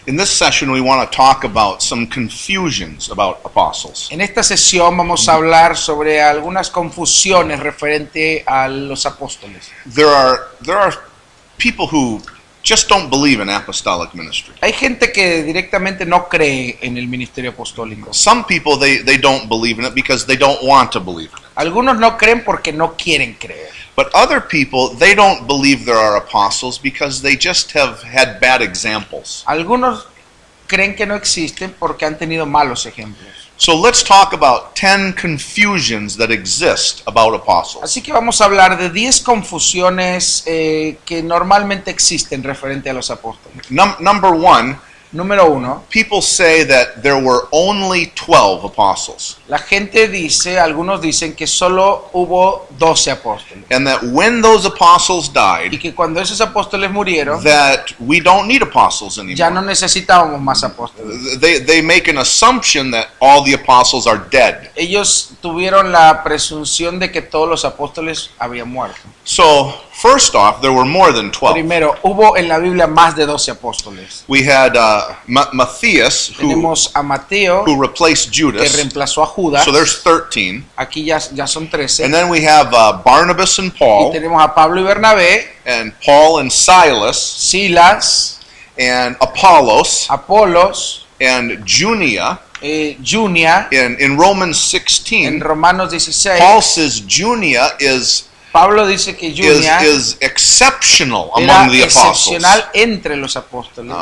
In this session, we want to talk about some confusions about apostles. En esta sesión vamos a hablar sobre algunas confusiones referente a los apóstoles. There are people who just don't believe in apostolic ministry. Hay gente que directamente no cree en el ministerio apostólico. Some people they don't believe in it because they don't want to believe in it. Algunos no creen porque no quieren creer. But other people, they don't believe there are apostles because they just have had bad examples. Algunos creen que no existen porque han tenido malos ejemplos. So let's talk about 10 confusions that exist about apostles. Así que vamos a hablar de 10 confusiones que normalmente existen referente a los apóstoles. Number one, Número 1. people say that there were only 12 apostles. La gente dice, algunos dicen que solo hubo 12 apóstoles. And that when those apostles Y died, que cuando esos apóstoles murieron, that we don't need apostles ya no anymore. necesitábamos más apóstoles. They make an assumption that all the apostles are dead. Ellos tuvieron la presunción de que todos los apóstoles habían muerto. So, first off, there were more than 12. Primero, hubo en la Biblia más de 12 apóstoles. We had Matthias, Tenemos a Mateo, who replaced que Judas. reemplazó a Judas. So there's 13. Aquí ya son 13. And then we have Barnabas and Y Paul, tenemos a Pablo y Bernabé, and Paul and Silas, Silas, and Apollos, Apolos, and Junia. Junia. In Romans En 16, Romanos 16, Paul says Junia is Pablo dice que Junia exceptional era among the apostles. excepcional entre los apóstoles.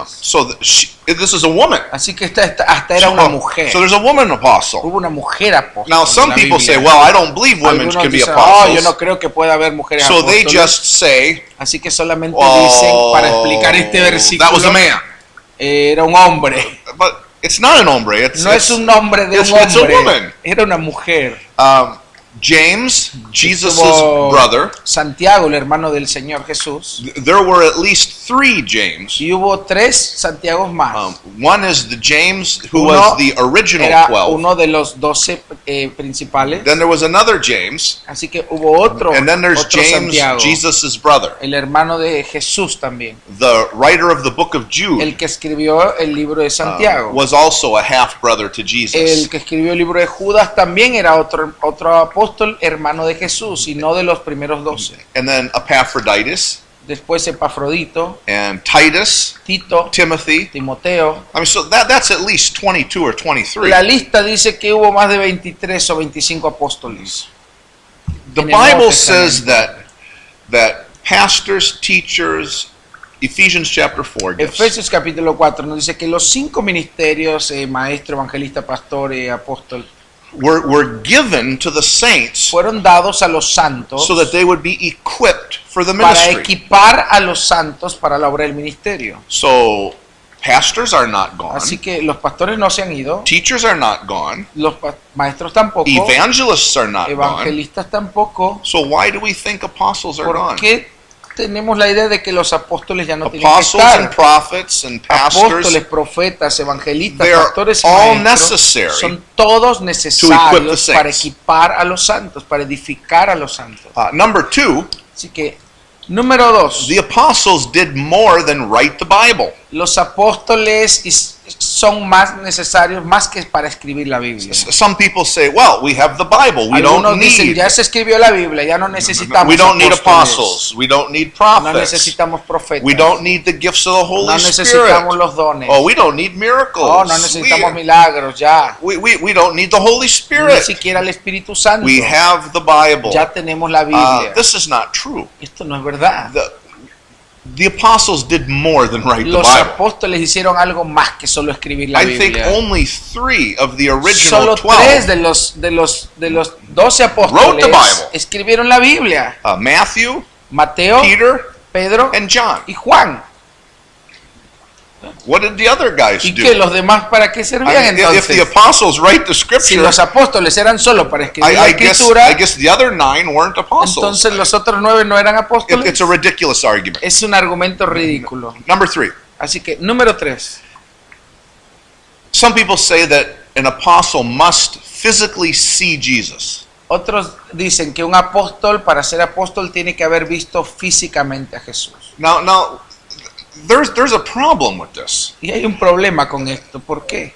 This is a woman. Así que hasta era una mujer. So there's a woman apostle. Hubo una mujer apóstol. Now en some la people Biblia. say, well, I don't believe women Algunos can be dicen, apostles. yo no creo que pueda haber mujeres So they apóstoles. just say, Así que solamente oh, dicen para explicar este versículo. that was a man. Era un hombre. But it's not an hombre. It's, No es un nombre de un it's a hombre. woman. Era una mujer. James, Jesus' Estuvo brother. Santiago, el hermano del Señor Jesús. There were at least 3 James. Y hubo 3 Santiagos más. One is the James who Uno was the original Era 12. uno de los 12 principales. Then there was another James. Así que hubo otro, And then there's otro James, Santiago, Jesus' brother, el hermano de Jesús también, the writer of the book of Jude. el que escribió el libro de Santiago. Was also a half brother to El Jesus. que escribió el libro de Judas también era otro apóstol, hermano de Jesús, y no de los primeros 12. And then Epaphroditus Después Epafrodito, and Titus, Tito, Timothy. Timoteo. I mean, so that's at least 22 or 23. La lista dice que hubo más de 23 o 25 apóstoles. The en el Nuevo Bible says Testamento. that pastors, teachers, Ephesians chapter 4 gives, Efesios capítulo 4 nos dice que los 5 ministerios, maestro, evangelista, pastor y apóstol, were given to the saints fueron dados a los santos so that they would be equipped for the para ministry. equipar a los santos para la obra del ministerio. So pastors are not gone. Así que los pastores no se han ido, Teachers are not gone. los maestros tampoco, Evangelists are not gone. evangelistas tampoco. So why do we think apostles are ¿Por gone? qué tenemos la idea de que los apóstoles ya no tienen que Apostles and estar? prophets and pastors, Apóstoles, profetas, evangelistas, they are pastores y all maestros necessary son todos to equip the necesarios saints. para equipar a los santos, para edificar a los santos. number 2, Así que, número 2, the apostles did more than write the Bible. los apóstoles son más necesarios más que para escribir la Biblia. Some people say, well, we have the Bible. We Algunos don't dicen, need ya se escribió la Biblia, ya no necesitamos we don't need apóstoles, apostles. We don't need no prophets. necesitamos profetas, We don't need the gifts of the no Holy necesitamos Spirit. los dones, Oh, we don't need miracles. oh, no necesitamos milagros, ya, We don't need the Holy ni Spirit. siquiera el Espíritu Santo, We have the Bible. ya tenemos la Biblia. This is not true. Esto no es verdad. The apostles did more than write the Los Bible. apóstoles hicieron algo más que solo escribir la I think Biblia. only 3 of the original Solo 3 12, de los 12 Wrote the apóstoles Bible. escribieron la Biblia. Matthew, Mateo, Peter, Pedro and John. y Juan. What did the other guys ¿Y do? que los demás para qué I servían mean, if the entonces? apostles write the Si scripture, los apóstoles eran solo para escribir la I guess escritura, the other 9 weren't apostles. entonces los otros 9 no eran apóstoles. It's a ridiculous argument. Es un argumento ridículo. Number 3. Así que, número 3. Some people say that an apostle must physically see Jesus. Otros dicen que un apóstol, para ser apóstol, tiene que haber visto físicamente a Jesús. Now, there's a problem with this. Y hay un problema con esto. ¿Por qué?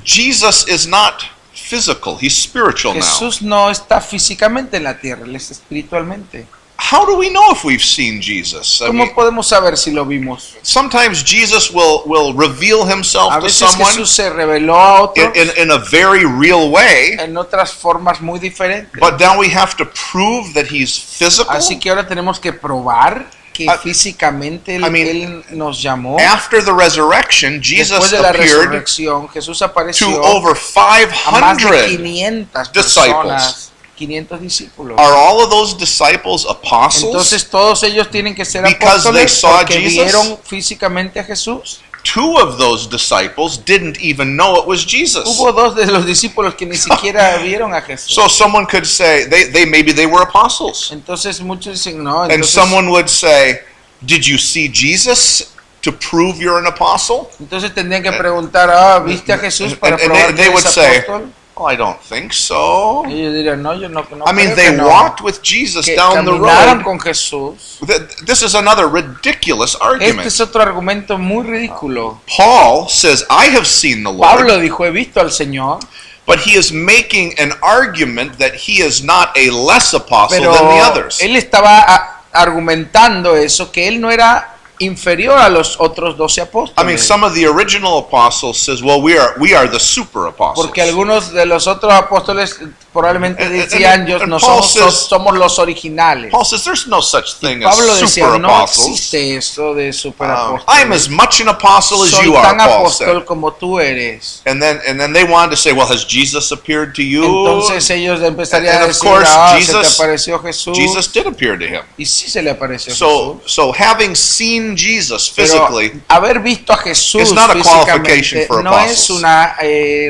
Jesus is not physical, he's spiritual now. Jesús no está físicamente en la tierra, Él es espiritualmente. How do we know if we've seen Jesus? I mean, ¿Cómo podemos saber si lo vimos? sometimes Jesus will reveal A himself to veces someone Jesús se reveló a otros in a very real way, en otras formas muy diferentes. but now we have to prove that he's physical. Así que ahora tenemos que probar que I- físicamente I mean, Él nos llamó. After the resurrection, Después Jesus de la appeared resurrección, Jesús to apareció over a más de 500. 500 disciples. personas, 500 discípulos. Are all of those disciples apostles? Entonces todos ellos tienen que ser Because they apóstoles saw porque Jesus? vieron físicamente a Jesús. 2 of those disciples didn't even know it was Jesus. Hubo 2 de los discípulos que ni siquiera vieron a Jesús. So someone could say maybe they were apostles. Entonces muchos dicen no. And Entonces, someone would say, "Did you see Jesus to prove you're an apostle?" entonces tendrían que preguntar, ¿viste a Jesús para And probar they que would eres say, apóstol? "Oh, I don't think so." Y ellos dirían, no, yo no I mean, creo they que no. walked with Jesus Que down the caminaron road. con Jesús. This is another ridiculous Este argument. es otro argumento muy ridículo. Paul says, "I have seen the Lord," Pablo dijo, he visto al Señor, but he is making an argument that he is not a less apostle pero than the others. él estaba argumentando eso, que él no era inferior a los otros 12 apóstoles. I mean, some of the original apostles says, "Well, we are the super apostles." Porque algunos de los otros apóstoles probablemente And decían, yo no Paul somos, somos los originales. Paul says, "There's no such thing Pablo as decía, super no apostles. existe eso de I am superapóstoles. as much an apostle as Soy you are," tan Paul apóstol said. como tú eres. And then they wanted to say, "Well, has Jesus appeared to you?" Entonces ellos empezarían And a of decir, course, se te Jesus- apareció Jesús. Jesus did appear to him. Y sí se le apareció So Jesús. having seen Jesus Pero physically, haber visto a Jesús It's not a qualification físicamente for no apostles. es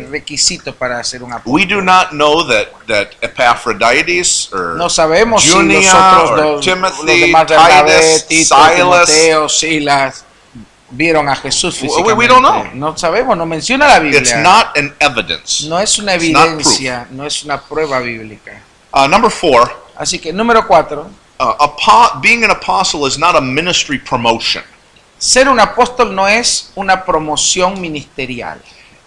un requisito para ser un apóstol. we do not know that Epaphroditus or No sabemos si Junia los otros or los Timothy, demás Bernabé, Titus, Tito, Silas, Timoteo, Silas vieron a Jesús We físicamente. don't know. No sabemos, no menciona la Biblia. it's not an evidence. No es una It's not evidencia, no es una prueba bíblica. Number 4, Así que número 4, being an apostle is not a ministry promotion. ser un apóstol no es una promoción ministerial.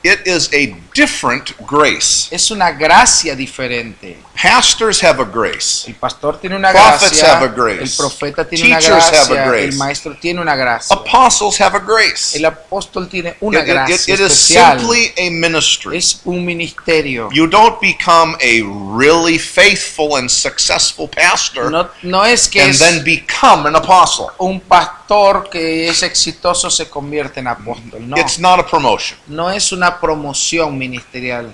It is a different grace. Es una gracia diferente. Pastors have a grace. El pastor tiene una Prophets gracia, have a grace. el profeta tiene una Teachers have a gracia, grace. el maestro tiene una gracia. Apostles have a grace. El apóstol tiene una It gracia is especial. simply a ministry. Es un ministerio. You don't become a really faithful and successful pastor No es que and es then become an apostle. un pastor que es exitoso se convierte en apóstol. No, It's not a promotion. no es una promoción ministerial.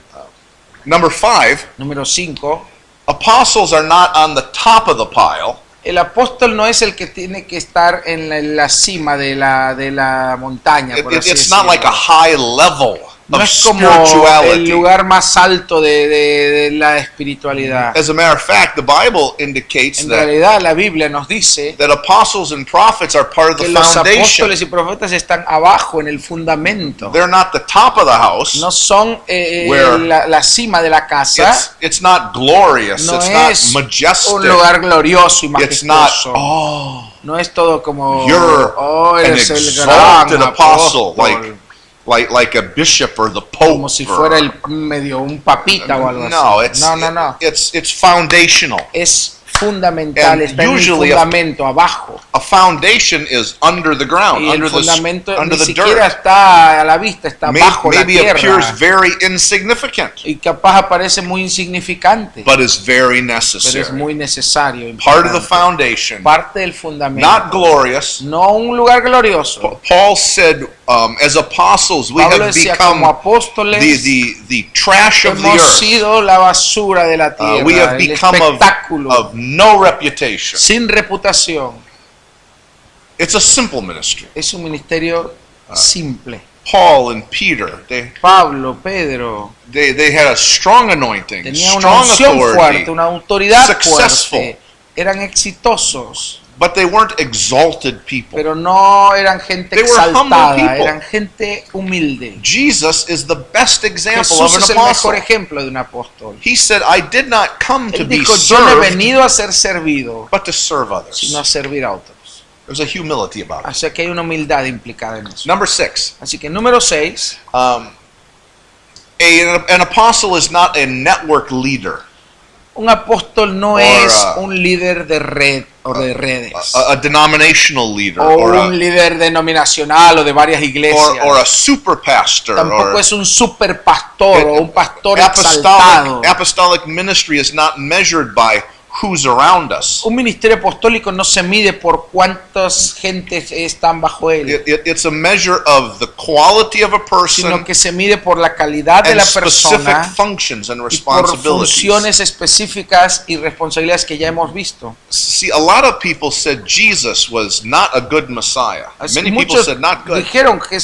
Number 5, Número 5. apostles are not on the top of the pile. El apóstol no es el que tiene que estar en la cima de la montaña, por así It's not decirlo. like a high level No of es como spirituality. el lugar más alto de la espiritualidad. As a matter of fact, the Bible indicates En that realidad la Biblia nos dice apostles and prophets are part of que the los foundation. apóstoles y profetas están abajo en el fundamento. They're not the top of the house. No son Where la cima de la casa. It's not glorious. No It's es not majestic. un lugar glorioso y It's not, majestuoso. oh, No es todo como you're oh, an eres el gran exalted apostle, apóstol, like a bishop or the pope. como si fuera el medio un papita o algo No, así. No. It's foundational. Es fundamental, And está en el usually fundamento, abajo. A foundation is under the ground, Y el under fundamento the ni dirt. siquiera está a la vista, está bajo la Maybe appears tierra. very insignificant, Y capaz aparece muy insignificante, but is very pero es necessary. muy necesario. Part of the importante. foundation, Parte del fundamento. not glorious. No un lugar glorioso. Paul said, as apostles, we Pablo have decía, become como apóstoles, the trash of the hemos earth. sido la basura de la tierra, We have el become espectáculo, of no reputation. sin reputación. It's a simple ministry. Es un ministerio simple. Paul and Peter, Pablo, Pedro, they had a strong anointing, tenían una strong unción authority, fuerte, una autoridad successful. fuerte. Eran exitosos, but they weren't exalted people. pero no eran gente They were humble exaltada, people. eran gente humilde. Jesus is the best example Jesús of es an el mejor apostle. ejemplo de un apóstol. He said, I did not come to Él be dijo, yo no he served, venido a ser servido, but to serve others. sino a servir a otros. There's a humility about it. Así que hay una humildad implicada en eso. Number 6. Así que número 6, An apostle is not a network leader, un apóstol no Or, es un líder de red o de redes. a denominational leader, O or un líder denominacional o de varias iglesias. or a super pastor, Tampoco or es un super pastor o un pastor exaltado. apostolic ministry is not measured by who's around us. Un ministerio apostólico no se mide por cuántas gentes están bajo él, It's a measure of the quality of a person sino que se mide por la calidad de and la specific persona functions and y por responsibilities. funciones específicas y responsabilidades que ya hemos visto. See, a lot of people said Jesus was not a good Messiah. Así Many people muchos said not good. dijeron que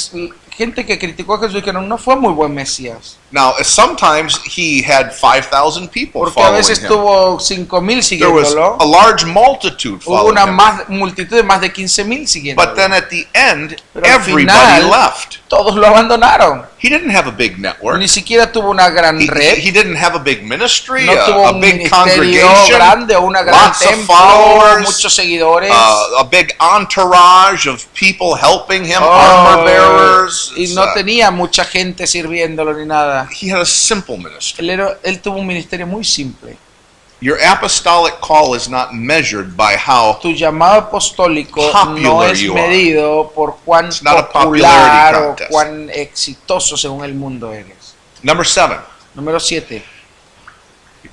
gente que criticó a Jesús dijeron no fue muy buen Mesías, Now, sometimes he had 5,000 people porque a following veces him. tuvo 5,000 There was siguiéndolo. a large multitude Hubo following una him. multitud de más de 15,000 siguiéndolo. But then at the end, Pero al everybody final, left. todos lo abandonaron. He didn't have a big network. Ni siquiera tuvo una gran red. He didn't have a big ministry, No tuvo a un big ministerio congregation, grande o una gran lots of templo, followers, muchos seguidores. a big entourage of people helping him, Oh, armor bearers. y no tenía mucha gente sirviéndolo ni nada. He had a simple ministry. Él tuvo un ministerio muy simple. Your apostolic call is not measured by how Tu llamado apostólico no Popular es you are. medido por cuán It's not a popular popularity o contest. cuán exitoso según el mundo eres. Number 7. Número 7.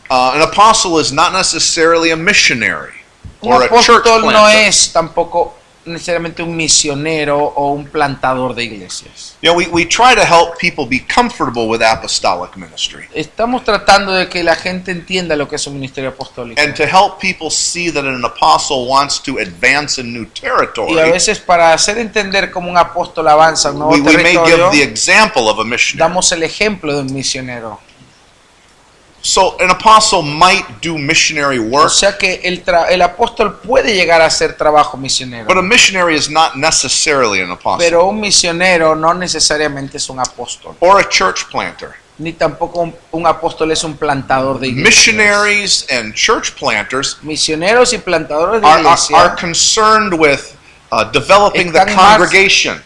An apostle is not necessarily a missionary Un or a church apóstol no planter. es tampoco necesariamente un misionero o un plantador de iglesias. You know, we try to help people be comfortable with apostolic ministry Estamos tratando de que la gente entienda lo que es un ministerio apostólico. and to help people see that an apostle wants to advance in new territory. Y a veces para hacer entender cómo un apóstol avanza a un nuevo We may give territorio, the example of a missionary. damos el ejemplo de un misionero. So an apostle might do missionary O work, sea que el apóstol puede llegar a hacer trabajo misionero. but a missionary is not necessarily an apostle Pero un misionero no necesariamente es un apóstol. or a church planter. Ni tampoco un apóstol es un plantador de iglesias. Missionaries and church planters Misioneros y plantadores de are iglesias concerned with developing the Están más- congregation.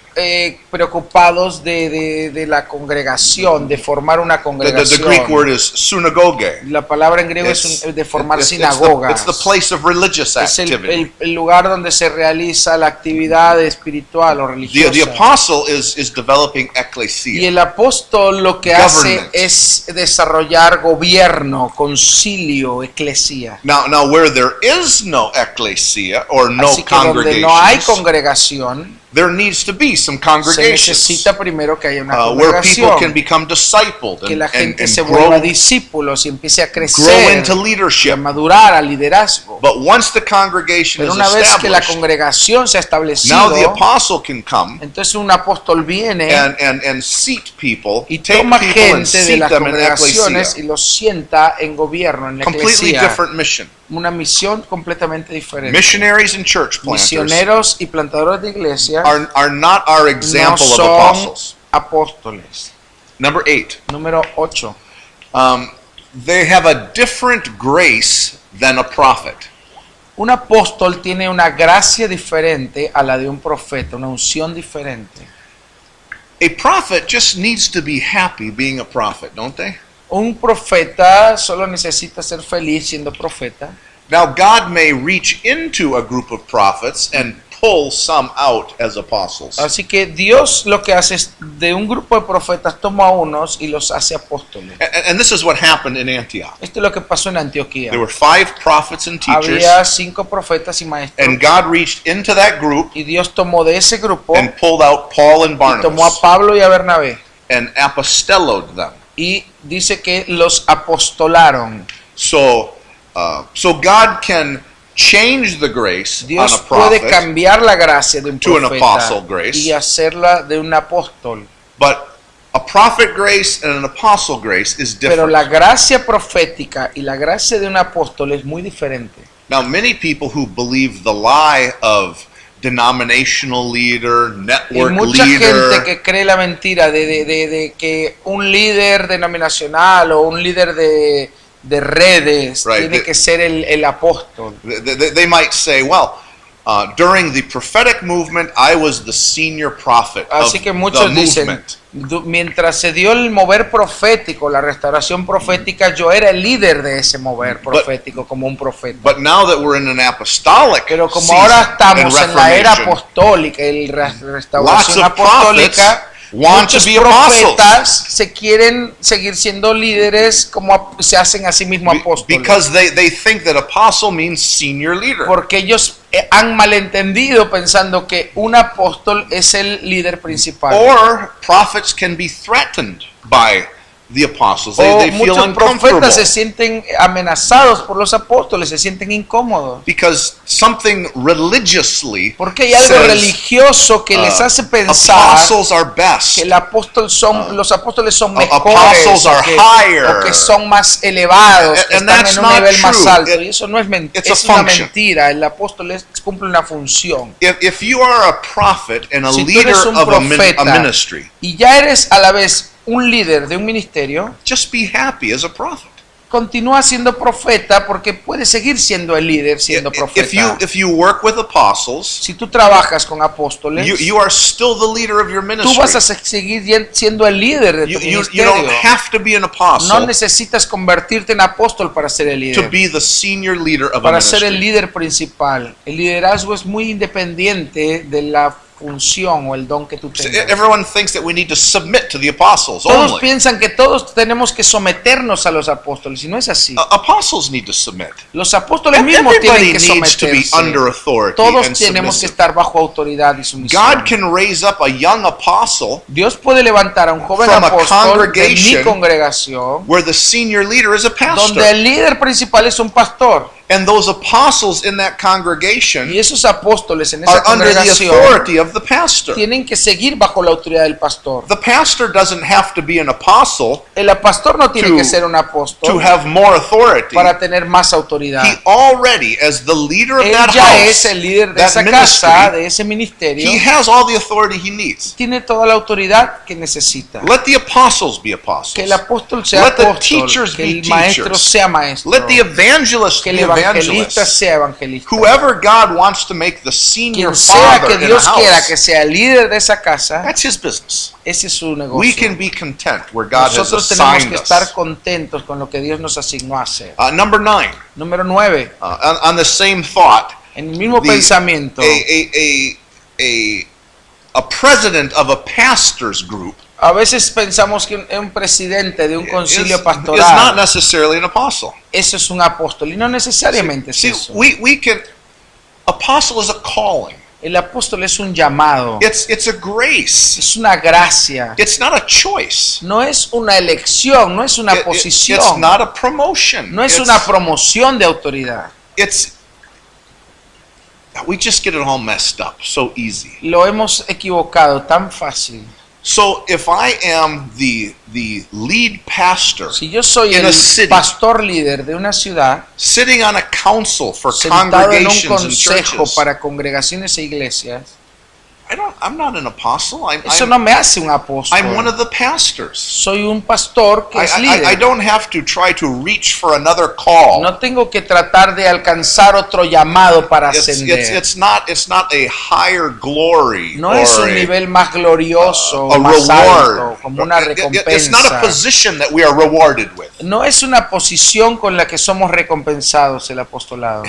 preocupados de la congregación, de formar una The congregación. Greek word is synagoge. La palabra en griego It's- es de formar it's sinagogas. the place of religious Es activity. el lugar donde se realiza la actividad espiritual o The religiosa. apostle is developing Y ecclesia. el apóstol lo que hace Government. es desarrollar gobierno, concilio, eclesía. Now, where there is no ecclesia or no Así que donde no hay congregations, congregación, there needs to be some se congregations necesita primero que haya una where people congregación, can become discipled que la and gente se vuelva grow discípulos y empiece a into crecer, a leadership. madurar, a liderazgo. But once the congregation Pero is una vez que la established, congregación se ha now establecido, the apostle can come entonces un apóstol viene and seat people, y take toma people and gente de seat las them in congregaciones y ecclesia. los sienta en gobierno, en la Completely iglesia. different mission. Una misión completamente diferente. Missionaries and church planters Misioneros y plantadores de iglesia are not our no example of son apostles. apóstoles. Number 8. Número 8. They have a different grace than a prophet. Un apóstol tiene una gracia diferente a la de un profeta, una unción diferente. A prophet just needs to be happy being a prophet, don't they? Un profeta solo necesita ser feliz siendo profeta. Now, God may reach into a group of prophets and pull some out as apostles. Así que Dios lo que hace es de un grupo de profetas toma a unos y los hace apóstoles. And this is what happened in Antioch. Esto es lo que pasó en Antioquía. There were 5 prophets and teachers, Había 5 profetas y maestros. and God reached into that group Y Dios tomó de ese grupo and pulled out Paul and y tomó a Barnabas Pablo y a Bernabé. and apostelloed them. Y dice que los apostolaron. So God can change the grace Dios on a puede prophet, cambiar la gracia de un to an profeta apostle grace. y hacerla de un apóstol. but a prophet grace and an apostle grace is Pero different. la gracia profética y la gracia de un apóstol es muy diferente. Now, many people who believe the lie of denominational leader, Y network mucha gente leader, que cree la mentira de que un líder denominacional o un líder de redes Right. tiene que ser el apóstol. they might say, well, During the prophetic movement, I was the senior prophet of Así que the muchos dicen, movement. mientras se dio el mover profético, la restauración profética, yo era el líder de ese mover profético como un profeta. But now that we're in an apostolic Pero como season ahora and estamos en la era reformation, apostólica, lots restauración of prophets apostólica, want to muchos be apostles profetas se quieren seguir siendo líderes como se hacen a sí mismos apóstoles. because they think that apostle means senior leader. Porque ellos han malentendido pensando que un apóstol es el líder principal. Or prophets can be threatened by the apostles. O They feel muchos uncomfortable profetas se sienten amenazados por los apóstoles, se sienten incómodos. because something religiously Porque hay algo says, religioso que les hace pensar apostles are best. que los apóstoles son apostles mejores are higher. o que son más elevados, que And están that's en un not nivel más true. alto. Y eso no es mentira, It's a es una function. mentira. El apóstol cumple una función. If you are a prophet and a Si tú leader eres un of a profeta ministry, y ya eres a la vez un líder de un ministerio, just be happy as a prophet. continúa siendo profeta porque puedes seguir siendo el líder siendo profeta. If you work with apostles, Si tú trabajas con apóstoles, you are still the leader of your tú vas a ministry. seguir siendo el líder de tu You ministerio. don't have to be an No apostle necesitas convertirte en apóstol para ser el to líder, be the senior leader of a para ser el ministry. líder principal. El liderazgo es muy independiente de la función o el don que tú tengas. Everyone thinks that we need to submit to the apostles Todos only. piensan que todos tenemos que someternos a los apóstoles y no es así. Apostles need to submit. Los apóstoles mismos Everybody tienen que needs to be someterse. under authority Todos and tenemos que submissive. estar bajo autoridad y sumisión. God can raise up a young apostle Dios puede levantar a un joven from a apóstol de mi congregation congregación where the senior leader is a donde pastor. el líder principal es un pastor And those apostles in that congregation y esos apóstoles en esa are under the congregación authority of the pastor. tienen que seguir bajo la autoridad del pastor. The pastor doesn't have to be an apostle El pastor no tiene To- que ser un to apóstol have more authority. para tener más autoridad. He already, as the leader of Él that ya house, es el líder de that esa ministry, casa, de ese ministerio. he has all the authority he needs. Tiene toda la autoridad que necesita. Let the apostles be Que apostles. el apóstol sea Let the apóstol, teachers que be el maestro teachers. sea maestro, Let the evangelist que be el evangelista evangelists. sea evangelista. Whoever God wants to make the senior Quien sea father que in a Dios quiera house, que sea el líder de esa casa, that's his business. ese es su We negocio. can be content where God has Nosotros tenemos assigned que estar us. contentos con lo que Dios nos asignó a hacer. Number 9, Número 9, on the same thought, en el mismo the- pensamiento, a president of a pastor's group a veces pensamos que un presidente de un concilio is not pastoral, necessarily an apostle. eso es un apóstol, y no necesariamente es See, eso. we can, apostle is a calling. El apóstol es un llamado, It's a grace. es una gracia, It's not a choice. no es una elección, no es una It's posición, not a promotion. no es It's- una promoción de autoridad. We just get it all messed up so easy. Lo hemos equivocado tan fácil. So if I am the lead pastor Si yo soy in el a city, pastor líder de una ciudad, sitting on a council for sentado en un congregations and consejo churches, para congregaciones e iglesias, I'm not an apostle. eso no me hace un apóstol. I'm one of the pastors. Soy un pastor que es I líder. don't have to try to reach for another call. No tengo que tratar de alcanzar otro llamado para ascender. It's not a higher glory. No es or un a- nivel más glorioso, a más alto, reward. como una It's not a recompensa. position that we are rewarded with. No es una posición con la que somos recompensados el apostolado.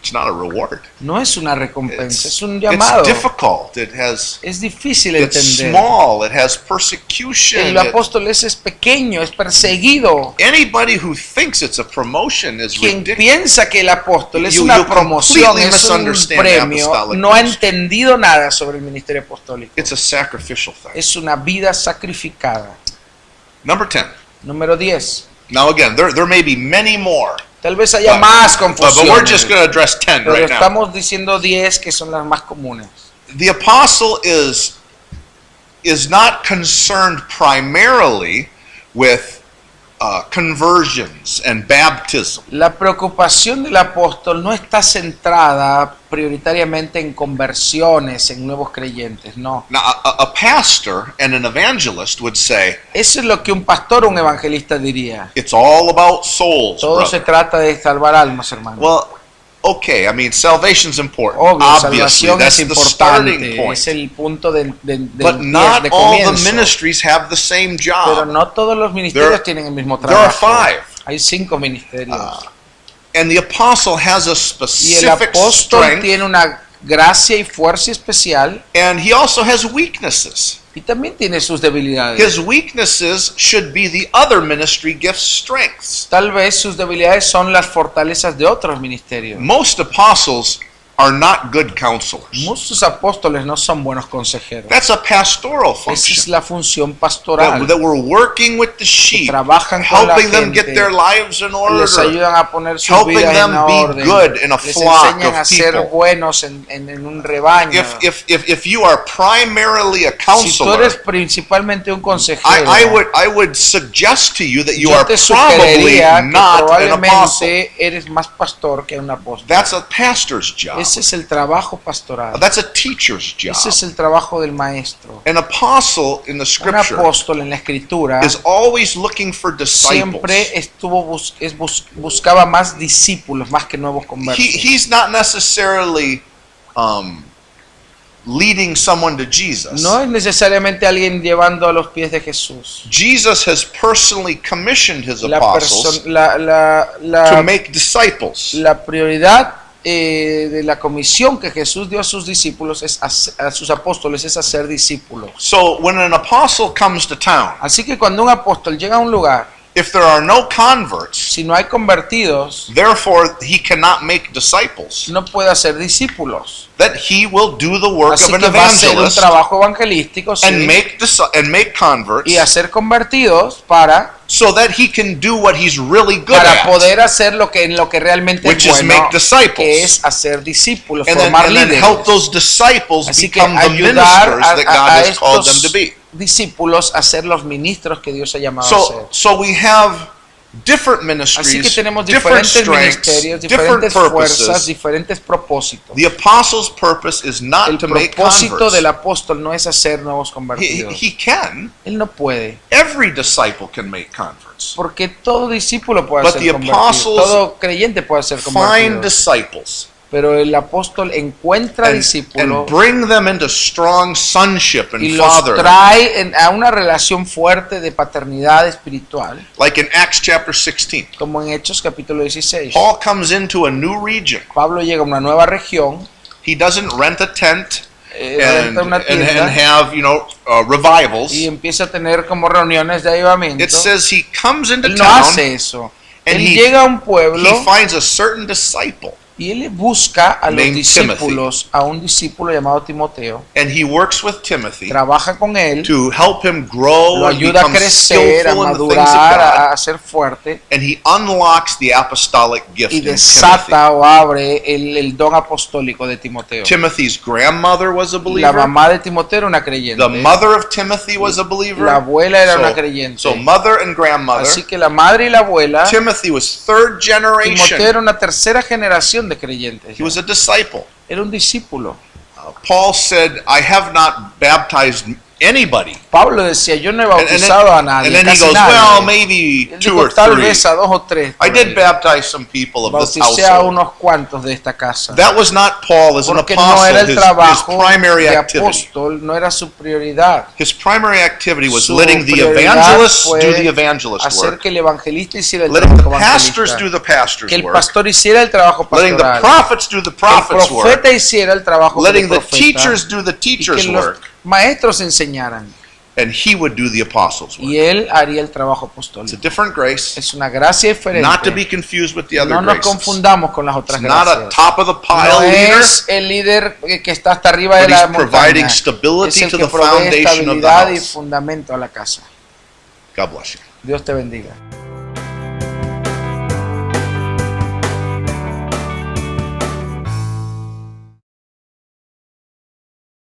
It's not a reward. No es una recompensa, es un It's llamado. difficult. Es difícil It's entender. small. It has persecution. El apóstol es pequeño, es perseguido. Anybody who thinks it's a promotion is Quien ridiculous. piensa que el apóstol es You una completely promoción, es un misunderstand premio, apostolic no ha ministry. entendido nada sobre el ministerio apostólico. It's a sacrificial thing. Es una vida sacrificada. Number 10. Número 10. Now again, there may be many more, Tal vez haya but, más but we're confusiones, just going to address 10 pero right now. estamos diciendo 10 que son las más comunes. The apostle is not concerned primarily with conversions and baptism. La preocupación del apóstol no está centrada prioritariamente en conversiones, en nuevos creyentes, no. Now, a pastor and an evangelist would say, Eso es lo que un pastor o un evangelista diría. it's all about souls, Todo se brother. trata de salvar almas, hermano. Well, Okay, I mean, salvation's important. Obvio, Obviously, salvación that's es the starting importante, point. es el punto de But not de all the comienzo. ministries have the same Pero job. no todos los ministerios There- tienen el mismo There are trabajo. 5. Hay 5 ministerios. And the apostle has a Y el specific apóstol strength, tiene una gracia y fuerza especial and he also has weaknesses. y también tiene sus debilidades. His weaknesses should be the other ministry gift's strengths. Tal vez sus debilidades son las fortalezas de otros ministerios. Most apostles are not good counselors. Muchos apóstoles no son buenos consejeros. That's a pastoral Esa es function. la función pastoral. That we're working with the sheep, Trabajan con la helping them get gente, their lives in les order, ayudan a poner sus helping vidas them en be orden, good in a les flock enseñan a of ser people. buenos en un rebaño. If you are primarily a Si tú counselor, eres principalmente un consejero, I would suggest to you that you yo are te probably sugeriría que not an apostle. probablemente eres más pastor que un apóstol. That's a pastor's job. Ese es el trabajo pastoral. That's a teacher's job. Ese es el trabajo del maestro. An apostle in the Un scripture apóstol en la escritura is always looking for disciples. siempre buscaba más discípulos más que nuevos conversos. He's not necessarily leading someone to Jesus. No es necesariamente alguien llevando a los pies de Jesús. Jesus has personally commissioned his La, apostles to make disciples. la prioridad de la comisión que Jesús dio a sus discípulos a sus apóstoles es hacer discípulos. So when an apostle comes to town, Así que cuando un apóstol llega a un lugar, if there are no converts, si no hay convertidos, therefore he cannot make disciples. no puede hacer discípulos. That he will do the work Así of an que va a hacer un evangelist trabajo evangelístico, sí, and make converts, y hacer convertidos para so that he can do what he's really good para at, poder hacer en lo que realmente which es is bueno, make disciples. que es hacer discípulos, and formar then líderes. help those disciples Así que become the ayudar ministers that God has called them to estos be. discípulos a ser los ministros que Dios ha llamado a ser. So we have different Así ministries, que tenemos different diferentes strengths, ministerios, different diferentes fuerzas, purposes. diferentes propósitos. The apostle's purpose is not El to make propósito converts. del apóstol no es hacer nuevos He convertidos. can. Él no puede, Every disciple can make converts. porque todo discípulo puede But ser the convertido, apostles todo creyente puede ser Find convertido. disciples Pero el apóstol encuentra and discípulos bring them into strong sonship and y los fatherhood. trae a una relación fuerte de paternidad espiritual, Like in Acts chapter 16. como en Hechos capítulo 16. Paul comes into a new region. Pablo llega a una nueva región, He doesn't rent a tent renta una and tienda have, revivals. y empieza a tener como reuniones de avivamiento. It says he comes into Él no town hace eso. and Él he llega a un pueblo he finds a certain disciple y él busca a los named discípulos, a un discípulo llamado Timoteo, and he works with Timothy trabaja con él, to help him grow lo and ayuda a become crecer, a skillful in the things of madurar, God, a ser fuerte and he unlocks the apostolic gift y in Timothy. desata o abre el don apostólico de Timoteo. Timothy's grandmother was a La believer. mamá de Timoteo era una creyente. The mother of Timothy was a believer. La abuela era So- una creyente. So mother and grandmother. Así que la madre y la abuela, Timothy was third Timoteo generation. era una tercera generación de creyentes. He was a disciple. Era un discípulo. Paul said, I have not baptized anybody. Pablo decía, yo no he And bautizado a nadie, and then he casi goes, nadie. well, maybe Él 2 dijo, or tal 3. vez a 2 o 3. I did baptize some people of this Bauticé a household. unos cuantos de esta casa. That was not Paul as an Porque no apostle, era el his trabajo primary de activity. apóstol, no era su prioridad. His primary activity was Su letting the prioridad evangelists fue do the evangelist hacer work, que el evangelista hiciera el letting the trabajo pastors evangelista, do the pastor's que el work, pastor hiciera el trabajo letting the pastoral, prophets do the que el prophets' work, profeta hiciera el trabajo letting del the profeta, teachers do the y teachers' que los work, maestros enseñaran, and he would do the apostles' work. y él haría el trabajo It's a apostólico. different grace, Es una gracia diferente. not to be confused with the other No nos graces. confundamos con las otras It's not a gracias. top of the No pile leader, es el líder que está hasta arriba de but la he's providing montaña. Es stability el to que the provee foundation of the estabilidad y house. fundamento a la casa. God bless you. Dios te bendiga.